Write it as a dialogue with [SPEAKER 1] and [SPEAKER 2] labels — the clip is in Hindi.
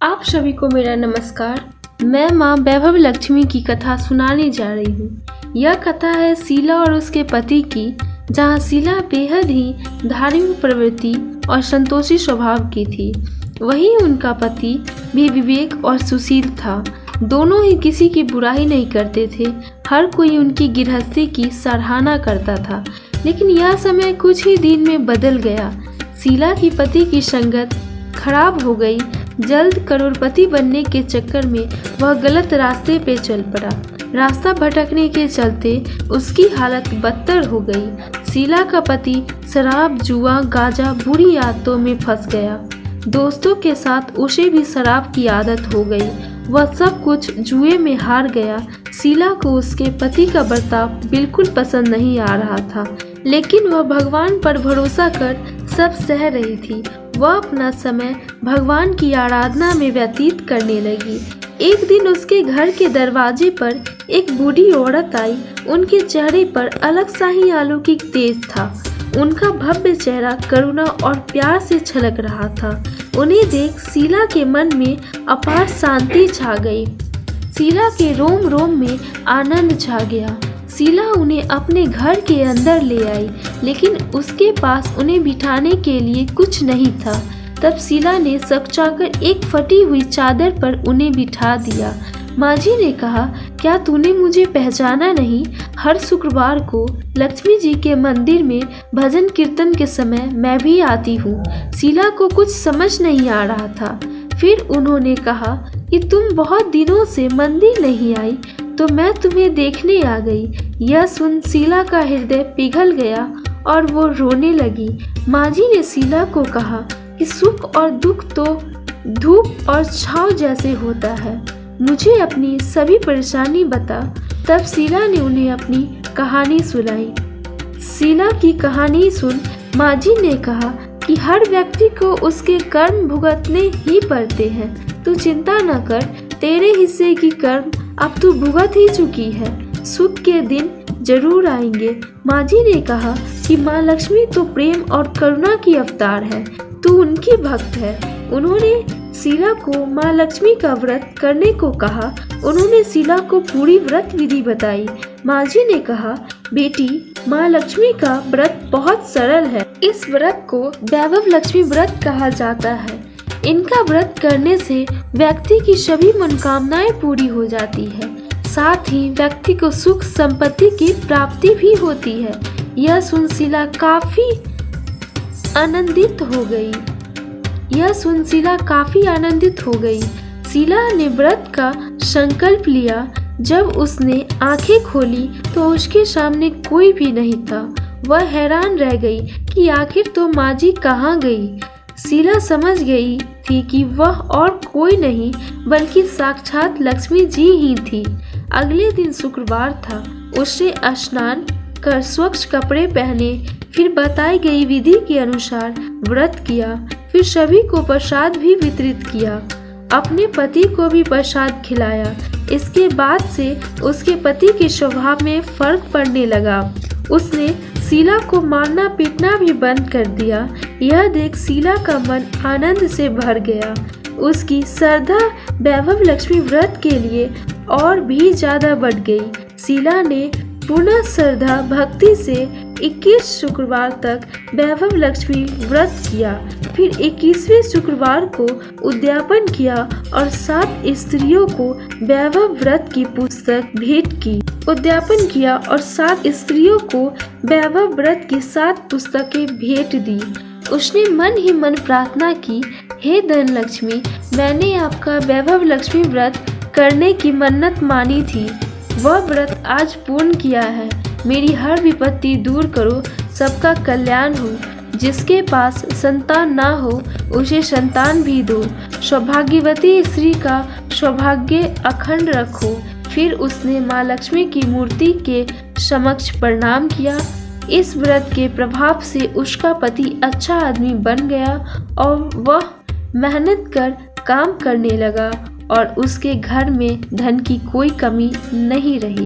[SPEAKER 1] आप सभी को मेरा नमस्कार। मैं माँ वैभव लक्ष्मी की कथा सुनाने जा रही हूँ। यह कथा है शीला और उसके पति की, जहाँ शीला बेहद ही धार्मिक प्रवृत्ति और संतोषी स्वभाव की थी, वहीं उनका पति भी विवेक और सुशील था। दोनों ही किसी की बुराई नहीं करते थे, हर कोई उनकी गृहस्थी की सराहना करता था। लेकिन यह समय कुछ ही दिन में बदल गया। शीला की पति की संगत खराब हो गई। जल्द करोड़पति बनने के चक्कर में वह गलत रास्ते पे चल पड़ा। रास्ता भटकने के चलते उसकी हालत बदतर हो गई। शीला का पति शराब, जुआ, गांजा बुरी आदतों में फंस गया। दोस्तों के साथ उसे भी शराब की आदत हो गई। वह सब कुछ जुए में हार गया। शीला को उसके पति का बर्ताव बिल्कुल पसंद नहीं आ रहा था, लेकिन वह भगवान पर भरोसा कर सब सह रही थी। वह अपना समय भगवान की आराधना में व्यतीत करने लगी। एक दिन उसके घर के दरवाजे पर एक बूढ़ी औरत आई। उनके चेहरे पर अलग सा ही अलौकिक तेज था। उनका भव्य चेहरा करुणा और प्यार से छलक रहा था। उन्हें देख शीला के मन में अपार शांति छा गई। शीला के रोम रोम में आनंद छा गया। शीला उन्हें अपने घर के अंदर ले आई, लेकिन उसके पास उन्हें बिठाने के लिए कुछ नहीं था। तब शीला ने सकचाकर एक फटी हुई चादर पर उन्हें बिठा दिया। माँ-जी ने कहा, क्या तूने मुझे पहचाना नहीं? हर शुक्रवार को लक्ष्मी जी के मंदिर में भजन कीर्तन के समय मैं भी आती हूँ। शीला को कुछ समझ नहीं आ रहा था। फिर उन्होंने कहा कि तुम बहुत दिनों से मंदिर नहीं आई, तो मैं तुम्हें देखने आ गई। यह सुन शीला का हृदय पिघल गया और वो रोने लगी। माँ-जी ने शीला को कहा कि सुख और दुख तो धूप और छांव जैसे होता है, मुझे अपनी सभी परेशानी बता। तब शीला ने उन्हें अपनी कहानी सुनाई। शीला की कहानी सुन माँ-जी ने कहा कि हर व्यक्ति को उसके कर्म भुगतने ही पड़ते हैं। तू चिंता न कर, तेरे हिस्से की कर्म अब तू भुगत ही चुकी है। सुख के दिन जरूर आएंगे। माँ-जी ने कहा कि माँ लक्ष्मी तो प्रेम और करुणा की अवतार है, तू उनकी भक्त है। उन्होंने शीला को माँ लक्ष्मी का व्रत करने को कहा। उन्होंने शीला को पूरी व्रत विधि बताई। माँ-जी ने कहा, बेटी, माँ लक्ष्मी का व्रत बहुत सरल है। इस व्रत को वैभव लक्ष्मी व्रत कहा जाता है। इनका व्रत करने से व्यक्ति की सभी मनोकामनाएं पूरी हो जाती है, साथ ही व्यक्ति को सुख संपत्ति की प्राप्ति भी होती है। यह सुन शीला काफी आनंदित हो गई। शीला ने व्रत का संकल्प लिया। जब उसने आंखें खोली तो उसके सामने कोई भी नहीं था। वह हैरान रह गई कि आखिर तो माँ-जी कहाँ गई। शीला समझ गई थी कि वह और कोई नहीं बल्कि साक्षात लक्ष्मी जी ही थी। अगले दिन शुक्रवार था। उसने स्नान कर स्वच्छ कपड़े पहने, फिर बताई गई विधि के अनुसार व्रत किया। फिर सभी को प्रसाद भी वितरित किया। अपने पति को भी प्रसाद खिलाया। इसके बाद से उसके पति के स्वभाव में फर्क पड़ने लगा। उसने शीला को मारना पीटना भी बंद कर दिया। यह देख शीला का मन आनंद से भर गया। उसकी श्रद्धा वैभव लक्ष्मी व्रत के लिए और भी ज्यादा बढ़ गई। शीला ने पूर्ण श्रद्धा भक्ति से 21 शुक्रवार तक वैभव लक्ष्मी व्रत किया। फिर 21वें शुक्रवार को उद्यापन किया और 7 स्त्रियों को वैभव व्रत की पुस्तक भेंट की। उद्यापन किया और 7 स्त्रियों को वैभव व्रत की 7 पुस्तकें भेंट दी। उसने मन ही मन प्रार्थना की, हे धन लक्ष्मी, मैंने आपका वैभव लक्ष्मी व्रत करने की मन्नत मानी थी, वह व्रत आज पूर्ण किया है। मेरी हर विपत्ति दूर करो, सबका कल्याण हो। जिसके पास संतान ना हो उसे संतान भी दो। सौभाग्यवती स्त्री का सौभाग्य अखंड रखो। फिर उसने माँ लक्ष्मी की मूर्ति के समक्ष प्रणाम किया। इस व्रत के प्रभाव से उसका पति अच्छा आदमी बन गया और वह मेहनत कर काम करने लगा और उसके घर में धन की कोई कमी नहीं रही।